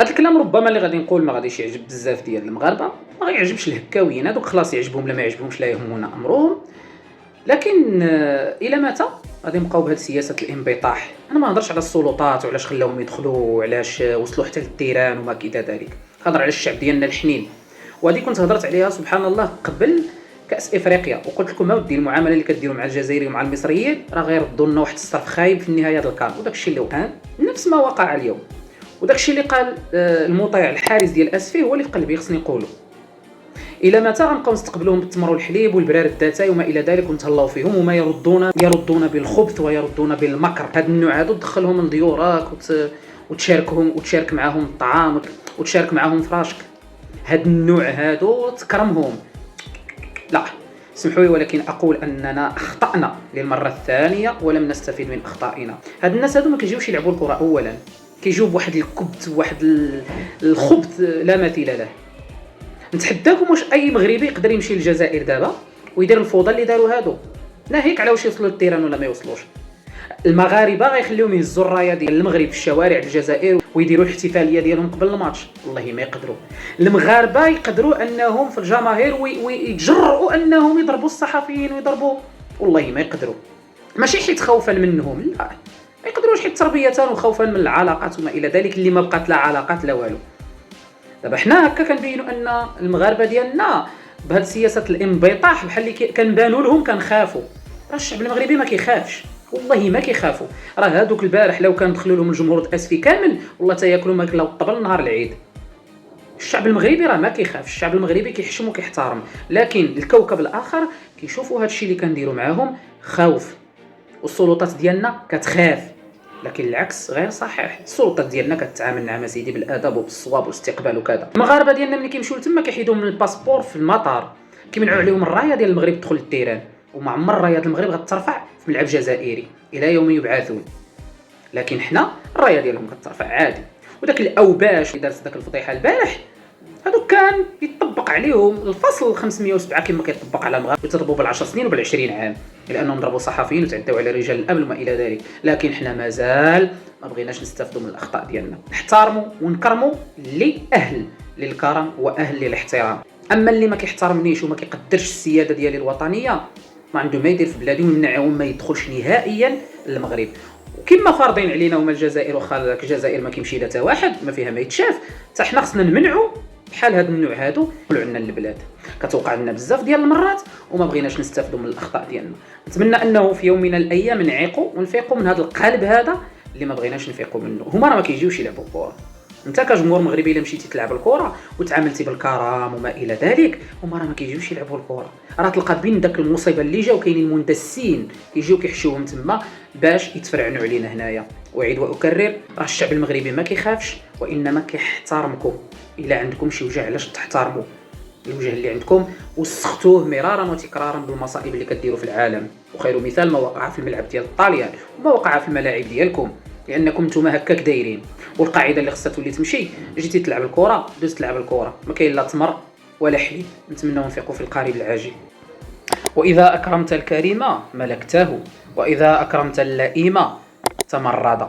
هذا الكلام ربما اللي غادي نقول ما غاديش يعجب بزاف ديال المغاربه، ما غيعجبش الهكاويين هذوك، خلاص يعجبهم لا ما يعجبهمش لا يهمنا امرهم. لكن الى متى غادي نبقاو بهذه سياسه الانبطاح؟ انا ما نهضرش على السلطات وعلاش خلاوهم يدخلوا وعلاش وصلوا حتى للتيران وما الى ذلك، هضر على الشعب ديالنا الحنين. وهذه كنت هضرت عليها سبحان الله قبل كاس افريقيا، وقلت لكم اودي المعامله اللي كديروا مع الجزائريين ومع المصريين راه غيردوا لنا واحد الصرف خايب في النهايه ديال الكان، وداك الشيء اللي وقع نفس ما وقع اليوم. وداك الشيء اللي قال المطيع الحارس ديال اسفي هو اللي في قلبي خصني نقوله. الى متى غنبقاو نستقبلوهم بالتمر والحليب والبرار الداتاي وما الى ذلك ونتهلاو فيهم، وما يردون بالخبث ويردون بالمكر؟ هاد النوع هادو تدخلهم لديورك وتشارك معاهم الطعام وتشارك معاهم فراشك. هاد النوع هادو تكرمهم. لا سمحوا لي، ولكن اقول اننا اخطانا للمره الثانيه ولم نستفيد من اخطائنا. هاد الناس هادو ما كيجيوش يلعبوا الكره اولا، كيجيو بواحد الكبت وواحد الخبث لا مثيل له. نتحداكم واش اي مغربي يقدر يمشي للجزائر دابا ويدير الفوضى اللي داروا هادو، ناهيك على واش يوصلوا للتيران ولا ما يوصلوش. المغاربه غيخليوهم يهزوا الرايه ديال المغرب في الشوارع الجزائر ويديروا الاحتفاليه ديالهم قبل الماتش؟ والله ما يقدروا. المغاربه يقدروا انهم في الجماهير ويتجرؤوا انهم يضربوا الصحفيين ويضربوا، والله ما يقدروا. ماشي حيت خوفا منهم، لا ما يقدروش، حيت تربيه وخوفا من العلاقات وما الى ذلك اللي ما بقات لا علاقات لا والو. دابا حنا هكا كنبينوا ان المغاربه ديالنا بهذه سياسه الانبطاح بحال اللي كنبانوا لهم كنخافوا. راه الشعب المغربي ما كيخافش، والله ما كيخافوا. راه هادوك البارح لو كان دخلوا لهم الجمهور الاسفي كامل والله تياكلوا ماكله الطبل نهار العيد. الشعب المغربي راه ما كيخافش، الشعب المغربي كيحشم وكيحترم. لكن الكوكب الاخر كيشوفوا هذا الشيء اللي كنديروا معاهم خوف، والسلطات ديالنا كتخاف. لكن العكس غير صحيح، السلطات ديالنا كتعامل مع سيدي بالادب وبالصواب والاستقبال وكذا. المغاربه ديالنا ملي كيمشيو لتما كيحيدوا من الباسبور في المطار، كيمنعوا عليهم الرايه ديال المغرب تدخل للتيران، وما عمر رايه المغرب غترفع في ملعب جزائري الى يوم يبعثون. لكن حنا الرايه ديالهم كترفع عادي. وداك الاوباش اللي دارت داك الفضيحه البارح هادو كان يطبق عليهم الفصل 507 كما كيطبق على المغاربه، يتضربوا بال10 سنين وبال20 عام لانهم ضربوا صحفيين وتعدوا على رجال الامن وما الى ذلك. لكن حنا مازال ما بغيناش نستافدوا من الاخطاء ديالنا، نحترموا ونكرموا اللي اهل للكرم واهل للاحترام. اما اللي ما كيحترمنيش وما كيقدرش السياده ديالي الوطنيه ما عنده ما يدير في بلادي، ويمنعهم ما يدخلش نهائيا للمغرب. وكما فارضين علينا هما الجزائر، واخا داك الجزائر ما كيمشي لا حتى واحد ما فيها ما يتشاف، حتى حنا خصنا نمنعوا بحال هاد النوع هادو يدخلوا عندنا للبلاد. كتوقع لنا بزاف ديال المرات وما بغيناش نستافدوا من الاخطاء ديالنا. نتمنى انه في يوم من الايام نعيقوا ونفيقوا من هذا القالب هذا اللي ما بغيناش نفيقوا منه. هما راه ما كيجيوش يلعبوا كره. انت كجمهور مغربي الا مشيتي تلعب الكره وتعاملتي بالكرم وما الى ذلك، هما راه ما كيجيوش يلعبوا الكره. راه تلقى بين داك المصيبه اللي جاو كاينين مندسين كيجيو كيحشوهم تما باش يتفرعنوا علينا هنايا. واعيد واكرر، راه الشعب المغربي ما كيخافش وانما كيحترمكم. الا عندكم شي وجه علاش تحترموا الوجه اللي عندكم وسختوه مرارا وتكرارا بالمصائب اللي كديروا في العالم. وخير مثال ما وقع في الملعب ديال الطاليان وما وقع في الملاعب ديالكم، لانكم نتوما هكاك دايرين. والقاعده اللي خصها تولي تمشي، جيتي تلعب الكره دوز تلعب الكره، ما كاين لا تمر ولا حليب. نتمنوا نفيقوا في القريب العاجل. واذا اكرمت الكريم ملكته، واذا اكرمت اللئيم تمرد.